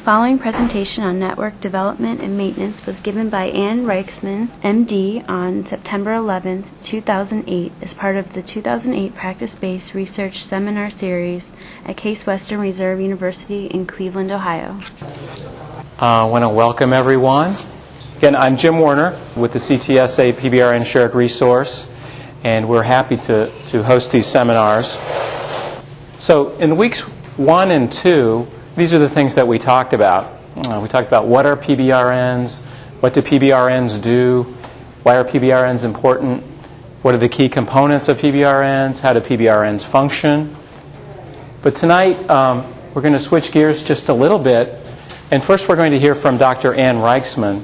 following presentation on network development and maintenance was given by Ann Reichsman, MD, on September 11, 2008, as part of the 2008 Practice-Based Research Seminar Series at Case Western Reserve University in Cleveland, Ohio. I want to welcome everyone. Again, I'm Jim Warner with the CTSA PBRN Shared Resource, and we're happy to host these seminars. So in weeks 1 and 2, these are the things that we talked about. We talked about what are PBRNs, what do PBRNs do, why are PBRNs important, what are the key components of PBRNs, how do PBRNs function. But tonight we're going to switch gears just a little bit, and first we're going to hear from Dr. Ann Reichsman,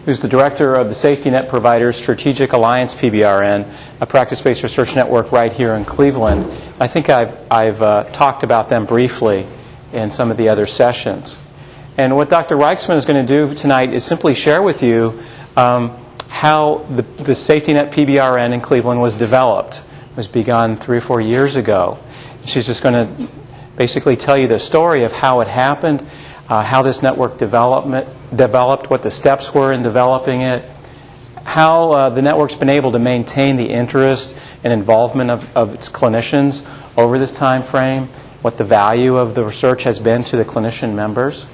who's the director of the Safety Net Providers Strategic Alliance PBRN, a practice-based research network right here in Cleveland. I think I've talked about them briefly in some of the other sessions. And what Dr. Reichsman is going to do tonight is simply share with you how the Safety Net PBRN in Cleveland was developed. It was begun 3 or 4 years ago. She's just going to basically tell you the story of how it happened, how this network developed, what the steps were in developing it, how the network's been able to maintain the interest and involvement of its clinicians over this time frame, what the value of the research has been to the clinician members.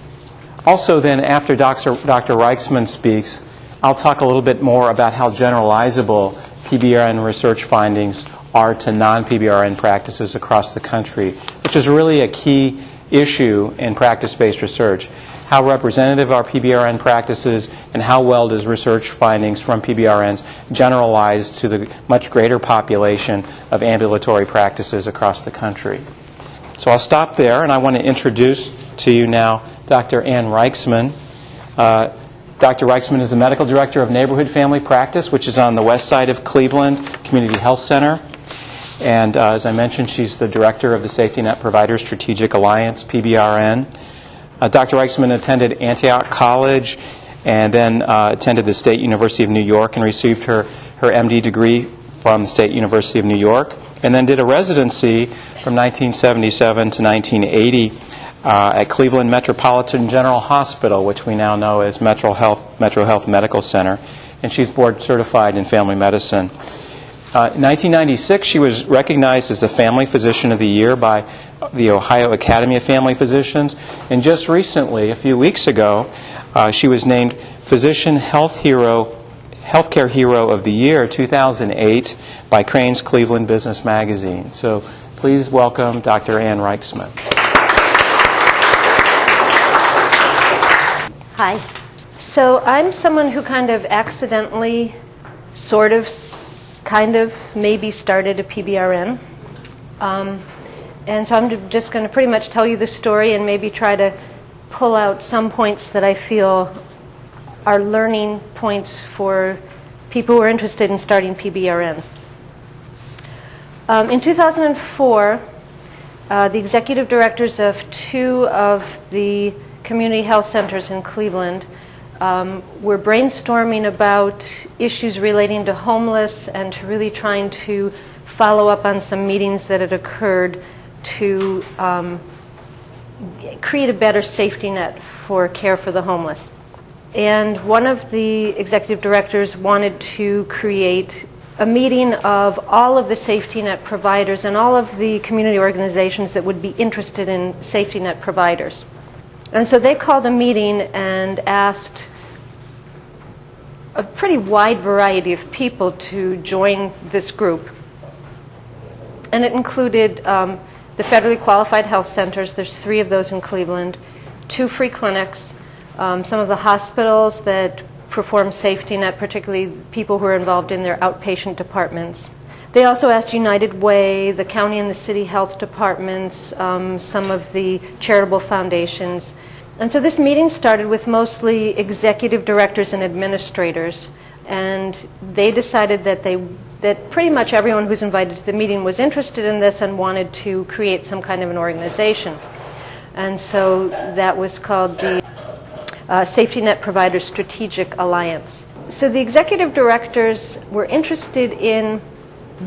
Also then, after Dr. Reichsman speaks, I'll talk a little bit more about how generalizable PBRN research findings are to non-PBRN practices across the country, which is really a key issue in practice-based research. How representative are PBRN practices, and how well does research findings from PBRNs generalize to the much greater population of ambulatory practices across the country? So I'll stop there, and I want to introduce to you now Dr. Ann Reichsman. Dr. Reichsman is the medical director of Neighborhood Family Practice, which is on the west side of Cleveland Community Health Center. And as I mentioned, she's the director of the Safety Net Providers Strategic Alliance, PBRN. Dr. Reichsman attended Antioch College and then attended the State University of New York and received her MD degree from the State University of New York, and then did a residency from 1977 to 1980 at Cleveland Metropolitan General Hospital, which we now know as Metro Health Medical Center, and she's board certified in family medicine. In 1996, she was recognized as the Family Physician of the Year by the Ohio Academy of Family Physicians, and just recently, a few weeks ago, she was named Physician Healthcare Hero of the Year 2008 by Crane's Cleveland Business Magazine. So please welcome Dr. Ann Reichsman. Hi. So I'm someone who kind of accidentally, maybe started a PBRN. And so I'm just going to pretty much tell you the story and maybe try to pull out some points that I feel are learning points for people who are interested in starting PBRNs. In 2004, the executive directors of 2 of the community health centers in Cleveland were brainstorming about issues relating to homeless and to really trying to follow up on some meetings that had occurred to create a better safety net for care for the homeless. And one of the executive directors wanted to create a meeting of all of the safety net providers and all of the community organizations that would be interested in safety net providers. And so they called a meeting and asked a pretty wide variety of people to join this group. And it included the federally qualified health centers. There's 3 of those in Cleveland, 2 free clinics, some of the hospitals that perform safety net, particularly people who are involved in their outpatient departments. They also asked United Way, the county and the city health departments, some of the charitable foundations. And so this meeting started with mostly executive directors and administrators. And they decided that pretty much everyone who's invited to the meeting was interested in this and wanted to create some kind of an organization. And so that was called the Safety Net Providers Strategic Alliance. So the executive directors were interested in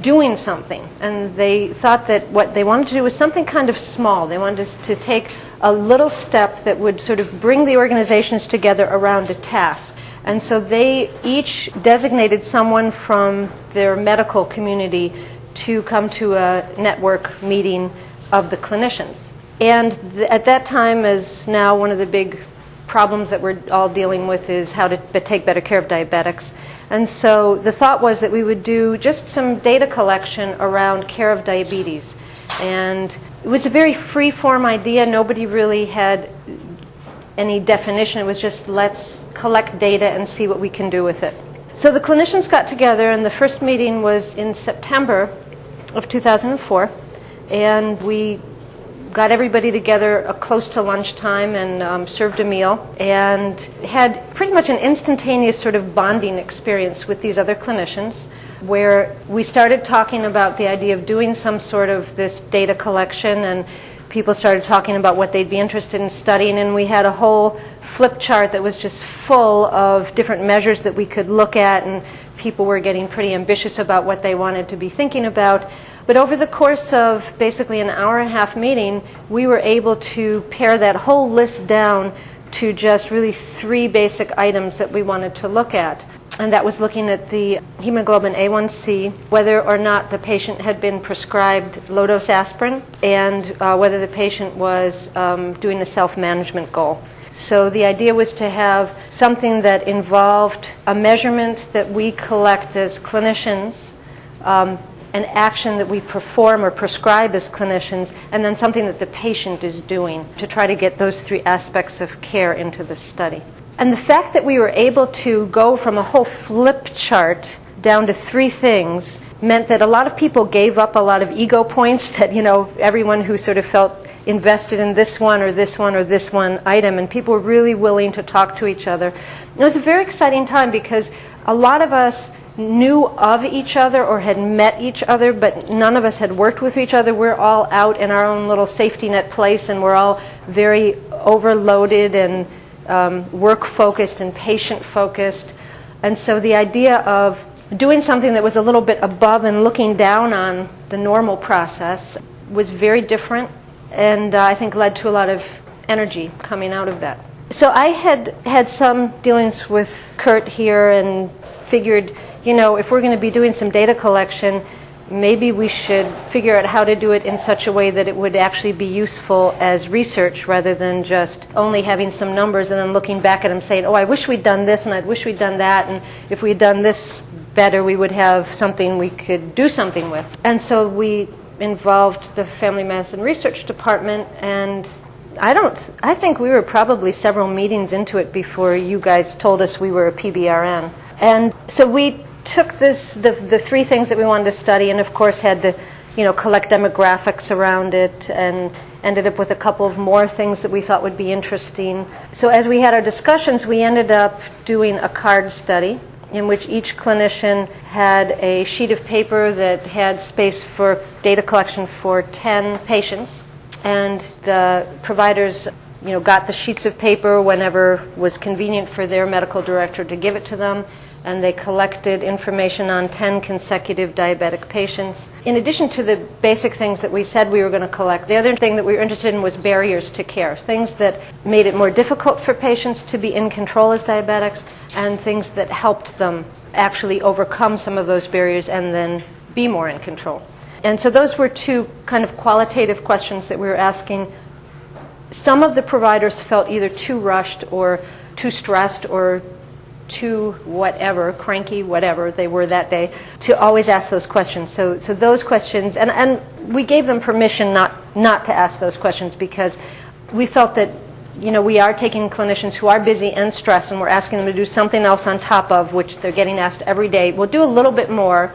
doing something, and they thought that what they wanted to do was something kind of small. They wanted to take a little step that would sort of bring the organizations together around a task. And so they each designated someone from their medical community to come to a network meeting of the clinicians. And at that time, as now, one of the big problems that we're all dealing with is how to take better care of diabetics. And so the thought was that we would do just some data collection around care of diabetes. And it was a very free-form idea. Nobody really had any definition. It was just, let's collect data and see what we can do with it. So the clinicians got together, and the first meeting was in September of 2004. And we got everybody together close to lunchtime and served a meal, and had pretty much an instantaneous sort of bonding experience with these other clinicians, where we started talking about the idea of doing some sort of this data collection, and people started talking about what they'd be interested in studying, and we had a whole flip chart that was just full of different measures that we could look at, and people were getting pretty ambitious about what they wanted to be thinking about. But over the course of basically an hour-and-a-half meeting, we were able to pare that whole list down to just really 3 basic items that we wanted to look at. And that was looking at the hemoglobin A1C, whether or not the patient had been prescribed low-dose aspirin, and whether the patient was doing the self-management goal. So the idea was to have something that involved a measurement that we collect as clinicians, an action that we perform or prescribe as clinicians, and then something that the patient is doing, to try to get those 3 aspects of care into the study. And the fact that we were able to go from a whole flip chart down to 3 things meant that a lot of people gave up a lot of ego points, that, everyone who sort of felt invested in this one or this one or this one item, and people were really willing to talk to each other. It was a very exciting time because a lot of us knew of each other or had met each other, but none of us had worked with each other. We're all out in our own little safety net place, and we're all very overloaded and work-focused and patient-focused. And so the idea of doing something that was a little bit above and looking down on the normal process was very different, and I think led to a lot of energy coming out of that. So I had some dealings with Kurt here and figured, if we're going to be doing some data collection, maybe we should figure out how to do it in such a way that it would actually be useful as research, rather than just only having some numbers and then looking back at them saying, I wish we'd done this and I wish we'd done that, and if we'd done this better, we would have something we could do something with. And so we involved the Family Medicine Research Department, and I think we were probably several meetings into it before you guys told us we were a PBRN. And so we took the 3 things that we wanted to study, and of course had to, collect demographics around it, and ended up with a couple of more things that we thought would be interesting. So as we had our discussions, we ended up doing a card study in which each clinician had a sheet of paper that had space for data collection for 10 patients, and the providers got the sheets of paper whenever was convenient for their medical director to give it to them, and they collected information on 10 consecutive diabetic patients. In addition to the basic things that we said we were going to collect, the other thing that we were interested in was barriers to care, things that made it more difficult for patients to be in control as diabetics, and things that helped them actually overcome some of those barriers and then be more in control. And so those were 2 kind of qualitative questions that we were asking. Some of the providers felt either too rushed or too stressed or too whatever, cranky, whatever they were that day, to always ask those questions. So those questions, and we gave them permission not to ask those questions, because we felt that, we are taking clinicians who are busy and stressed, and we're asking them to do something else on top of which they're getting asked every day. We'll do a little bit more.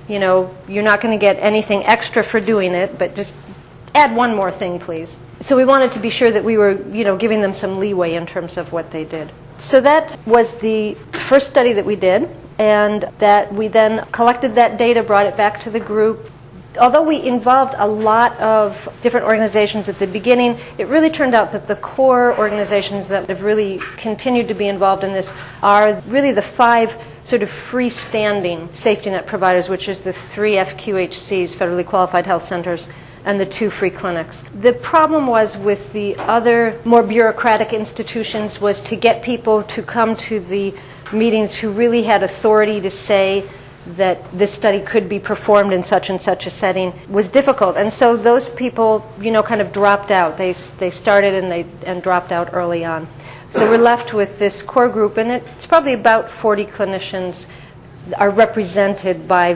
You're not going to get anything extra for doing it, but just add one more thing, please. So we wanted to be sure that we were, giving them some leeway in terms of what they did. So that was the first study that we did, and that we then collected that data, brought it back to the group. Although we involved a lot of different organizations at the beginning, it really turned out that the core organizations that have really continued to be involved in this are really the 5 sort of freestanding safety net providers, which is the 3 FQHCs, Federally Qualified Health Centers, and the 2 free clinics. The problem was with the other more bureaucratic institutions was to get people to come to the meetings who really had authority to say that this study could be performed in such and such a setting was difficult. And so those people, kind of dropped out. They started and dropped out early on. So we're left with this core group, and it's probably about 40 clinicians are represented by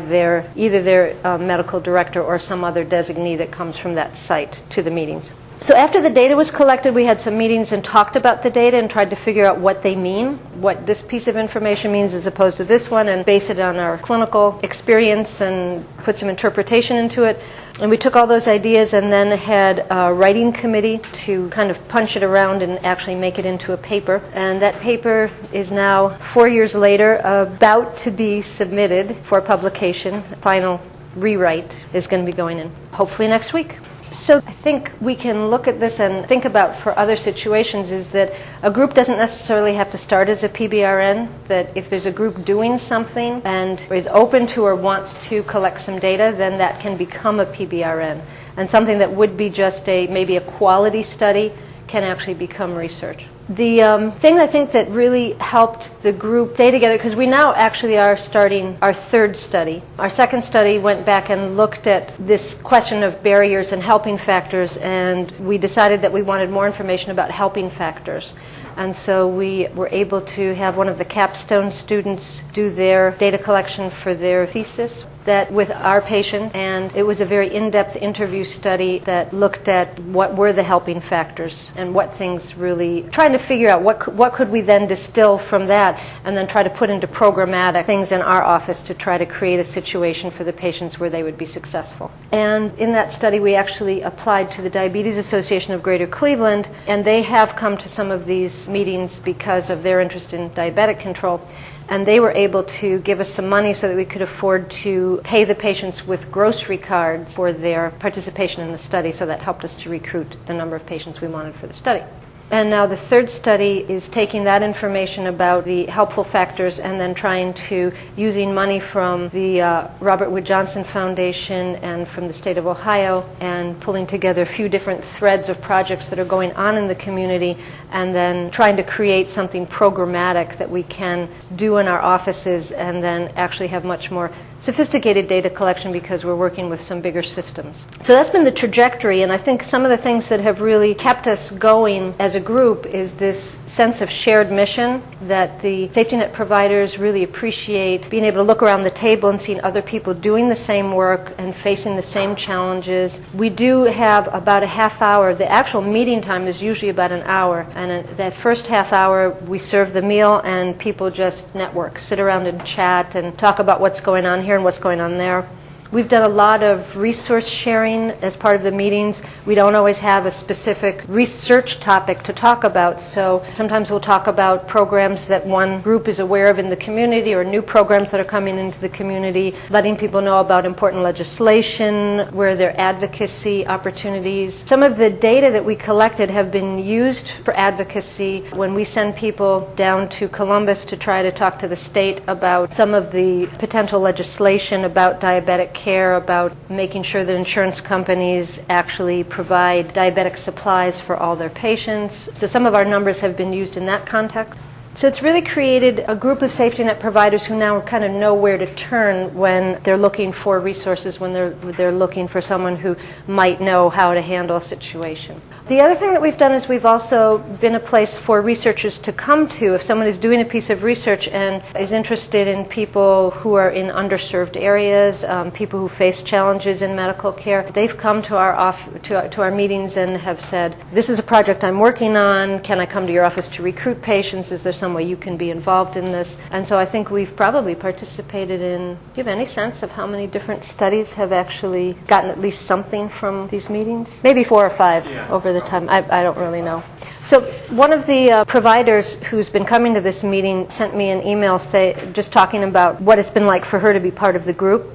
either their medical director or some other designee that comes from that site to the meetings. So after the data was collected, we had some meetings and talked about the data and tried to figure out what they mean, what this piece of information means as opposed to this one, and base it on our clinical experience and put some interpretation into it. And we took all those ideas and then had a writing committee to kind of punch it around and actually make it into a paper. And that paper is now, 4 years later, about to be submitted for publication. Final rewrite is going to be going in hopefully next week. So I think we can look at this and think about for other situations is that a group doesn't necessarily have to start as a PBRN, that if there's a group doing something and is open to or wants to collect some data, then that can become a PBRN. And something that would be just maybe a quality study can actually become research. The thing I think that really helped the group stay together, because we now actually are starting our 3rd study. Our 2nd study went back and looked at this question of barriers and helping factors, and we decided that we wanted more information about helping factors. And so we were able to have one of the capstone students do their data collection for their thesis that with our patient, and it was a very in-depth interview study that looked at what were the helping factors and what things really, trying to figure out what could we then distill from that and then try to put into programmatic things in our office to try to create a situation for the patients where they would be successful. And in that study we actually applied to the Diabetes Association of Greater Cleveland, and they have come to some of these meetings because of their interest in diabetic control. And they were able to give us some money so that we could afford to pay the patients with grocery cards for their participation in the study, so that helped us to recruit the number of patients we wanted for the study. And now the 3rd study is taking that information about the helpful factors and then trying to, using money from the Robert Wood Johnson Foundation and from the state of Ohio, and pulling together a few different threads of projects that are going on in the community, and then trying to create something programmatic that we can do in our offices and then actually have much more sophisticated data collection because we're working with some bigger systems. So that's been the trajectory, and I think some of the things that have really kept us going as a group is this sense of shared mission, that the safety net providers really appreciate being able to look around the table and seeing other people doing the same work and facing the same challenges. We do have about a half hour. The actual meeting time is usually about an hour, and in that first half hour we serve the meal and people just network, sit around and chat and talk about what's going on here and what's going on there. We've done a lot of resource sharing as part of the meetings. We don't always have a specific research topic to talk about, so sometimes we'll talk about programs that one group is aware of in the community or new programs that are coming into the community, letting people know about important legislation, where there are advocacy opportunities. Some of the data that we collected have been used for advocacy when we send people down to Columbus to try to talk to the state about some of the potential legislation about diabetic care, about making sure that insurance companies actually provide diabetic supplies for all their patients. So some of our numbers have been used in that context. So it's really created a group of safety net providers who now kind of know where to turn when they're looking for resources, when they're looking for someone who might know how to handle a situation. The other thing that we've done is we've also been a place for researchers to come to. If someone is doing a piece of research and is interested in people who are in underserved areas, people who face challenges in medical care, they've come to our meetings and have said, this is a project I'm working on. Can I come to your office to recruit patients? Is there some way you can be involved in this? And so I think we've probably participated in, do you have any sense of how many different studies have actually gotten at least something from these meetings? Maybe 4 or 5 over the time. I don't really know. So one of the providers who's been coming to this meeting sent me an email just talking about what it's been like for her to be part of the group.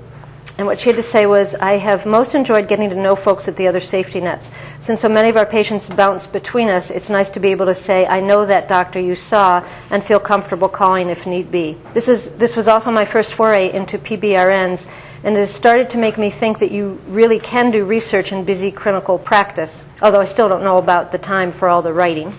And what she had to say was, I have most enjoyed getting to know folks at the other safety nets. Since so many of our patients bounce between us, it's nice to be able to say, I know that doctor you saw, and feel comfortable calling if need be. This was also my first foray into PBRNs, and it has started to make me think that you really can do research in busy clinical practice, although I still don't know about the time for all the writing.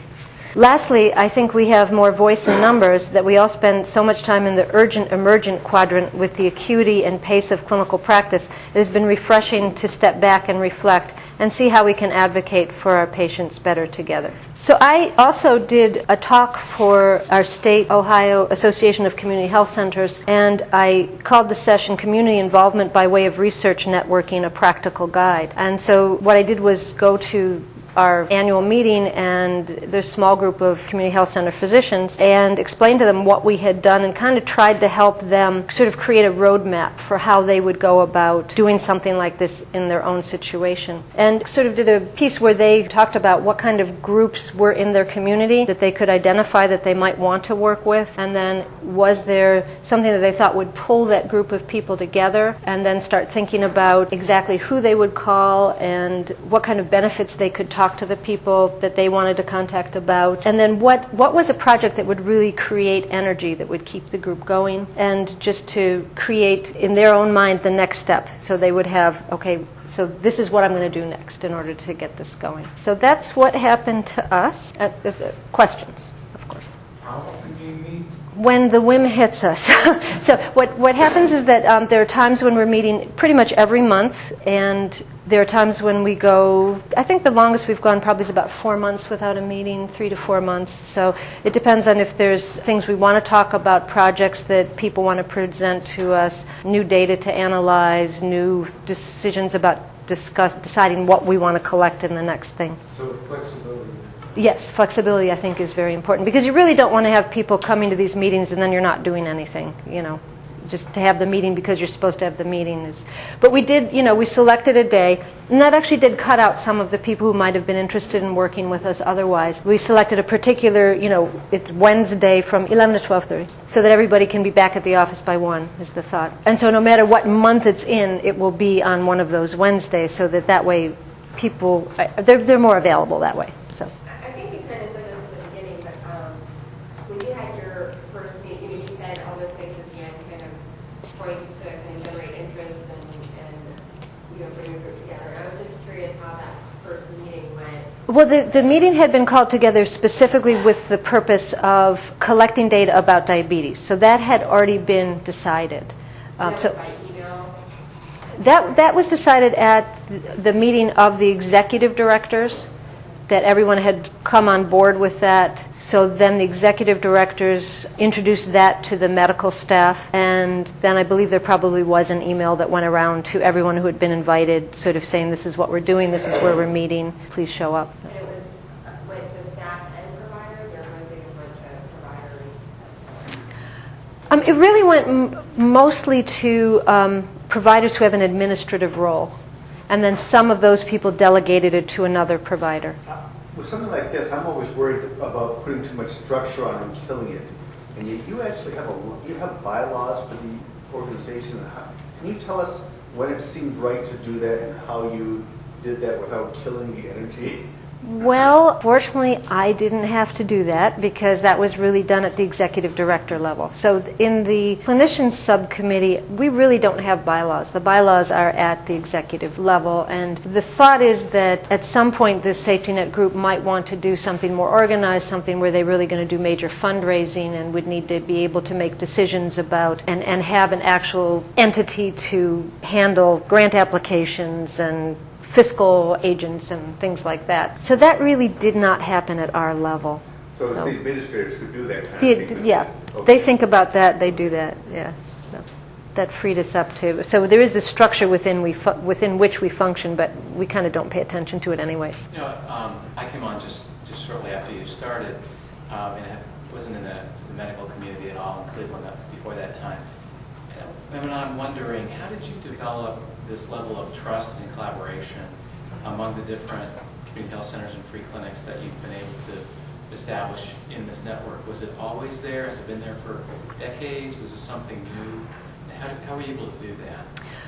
Lastly, I think we have more voice in numbers, that we all spend so much time in the urgent-emergent quadrant with the acuity and pace of clinical practice. It has been refreshing to step back and reflect and see how we can advocate for our patients better together. So I also did a talk for our state Ohio Association of Community Health Centers, and I called the session Community Involvement by Way of Research Networking, a Practical Guide. And so what I did was go to our annual meeting, and there's a small group of community health center physicians, and explained to them what we had done and kind of tried to help them sort of create a roadmap for how they would go about doing something like this in their own situation. And sort of did a piece where they talked about what kind of groups were in their community that they could identify that they might want to work with, and then was there something that they thought would pull that group of people together, and then start thinking about exactly who they would call and what kind of benefits they could talk to the people that they wanted to contact about, and then what was a project that would really create energy that would keep the group going, and just to create in their own mind the next step, so they would have, okay, so this is what I'm going to do next in order to get this going. So that's what happened to us. Questions, of course. How often do you meet? When the whim hits us. So what happens is that there are times when we're meeting pretty much every month, and there are times when we go, I think the longest we've gone probably is about 4 months without a meeting, 3 to 4 months. So it depends on if there's things we want to talk about, projects that people want to present to us, new data to analyze, new decisions about deciding what we want to collect in the next thing. So flexibility. Yes, flexibility I think is very important, because you really don't want to have people coming to these meetings and then you're not doing anything, just to have the meeting because you're supposed to have the meeting. But we did, we selected a day, and that actually did cut out some of the people who might have been interested in working with us otherwise. We selected a particular, it's Wednesday from 11 to 12:30, so that everybody can be back at the office by 1 is the thought. And so no matter what month it's in, it will be on one of those Wednesdays, so that way people, they're more available that way. So. I think you kind of said this at the beginning, but when you had your first meeting, you said all those things at the end kind of points to kind of generate interest and bring a group together. I was just curious how that first meeting went. Well, the meeting had been called together specifically with the purpose of collecting data about diabetes. So that had already been decided. By email? That was decided at the meeting of the executive directors, that everyone had come on board with that. So then the executive directors introduced that to the medical staff, and then I believe there probably was an email that went around to everyone who had been invited, sort of saying, this is what we're doing, this is where we're meeting, please show up. And it went to staff and providers, or mostly just went to providers? It really went mostly to providers who have an administrative role. And then some of those people delegated it to another provider. With something like this, I'm always worried about putting too much structure on and killing it. And yet you actually have bylaws for the organization. Can you tell us when it seemed right to do that and how you did that without killing the energy? Well, fortunately, I didn't have to do that because that was really done at the executive director level. So in the clinicians subcommittee, we really don't have bylaws. The bylaws are at the executive level, and the thought is that at some point this safety net group might want to do something more organized, something where they're really going to do major fundraising and would need to be able to make decisions about and have an actual entity to handle grant applications and fiscal agents and things like that. So that really did not happen at our level. So it's the administrators who do that kind of thing? Yeah, okay. They think about that, they do that, yeah. So that freed us up to. So there is this structure within which we function, but we kind of don't pay attention to it anyways. I came on just shortly after you started, and I wasn't in the medical community at all in Cleveland before that time. And I'm wondering, how did you develop this level of trust and collaboration among the different community health centers and free clinics that you've been able to establish in this network? Was it always there? Has it been there for decades? Was it something new? How were you able to do that?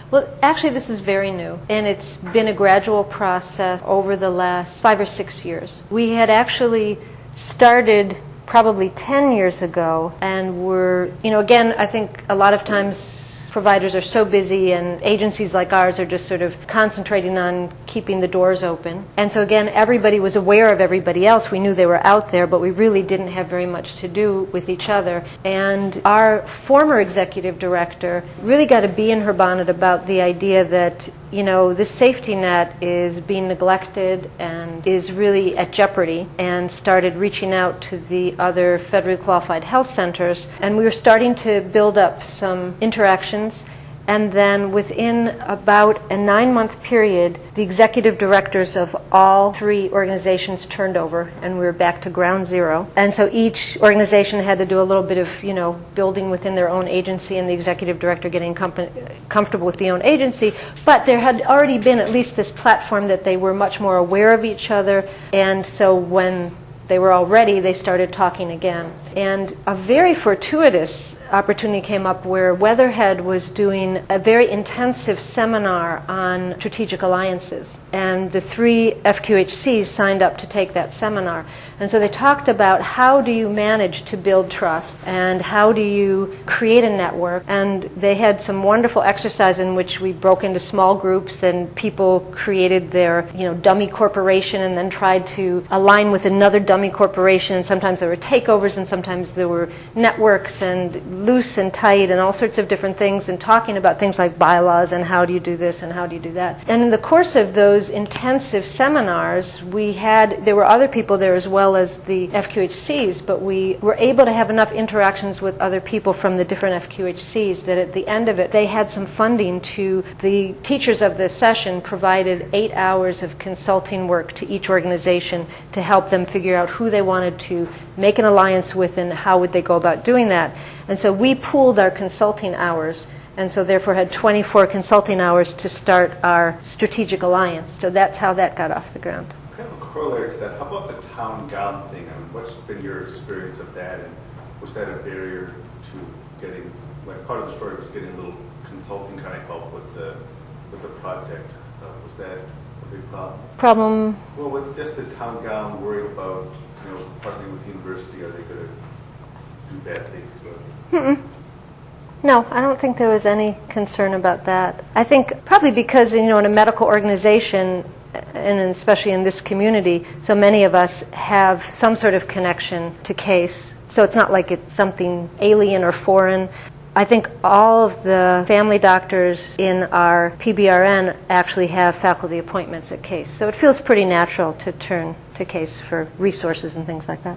Well, actually, this is very new, and it's been a gradual process over the last 5 or 6 years. We had actually started probably 10 years ago, and we're, again, I think a lot of times providers are so busy and agencies like ours are just sort of concentrating on keeping the doors open. And so again, everybody was aware of everybody else. We knew they were out there, but we really didn't have very much to do with each other. And our former executive director really got a bee in her bonnet about the idea that, this safety net is being neglected and is really at jeopardy, and started reaching out to the other federally qualified health centers. And we were starting to build up some interactions. And then within about a 9-month period, the executive directors of all 3 organizations turned over, and we were back to ground zero. And so each organization had to do a little bit of, building within their own agency, and the executive director getting comfortable with the own agency. But there had already been at least this platform that they were much more aware of each other. And so when they were all ready, they started talking again. And a very fortuitous opportunity came up where Weatherhead was doing a very intensive seminar on strategic alliances. And the 3 FQHCs signed up to take that seminar. And so they talked about how do you manage to build trust, and how do you create a network. And they had some wonderful exercise in which we broke into small groups, and people created their dummy corporation and then tried to align with another dummy corporation. And sometimes there were takeovers, and sometimes there were networks, and loose and tight, and all sorts of different things, and talking about things like bylaws and how do you do this and how do you do that. And in the course of those intensive seminars, there were other people there as well as the FQHCs, but we were able to have enough interactions with other people from the different FQHCs that at the end of it, they had some funding to, the teachers of the session provided 8 hours of consulting work to each organization to help them figure out who they wanted to make an alliance with and how would they go about doing that. And so we pooled our consulting hours, and so therefore had 24 consulting hours to start our strategic alliance. So that's how that got off the ground. Kind of a corollary to that, how about the town gown thing? What's been your experience of that, and was that a barrier to getting, part of the story was getting a little consulting kind of help with the project? Was that a big problem? Well, with just the town gown, worried about, partnering with the university, are they going to do bad things to us? No, I don't think there was any concern about that. I think probably because, in a medical organization, and especially in this community, so many of us have some sort of connection to CASE. So it's not like it's something alien or foreign. I think all of the family doctors in our PBRN actually have faculty appointments at CASE. So it feels pretty natural to turn to CASE for resources and things like that.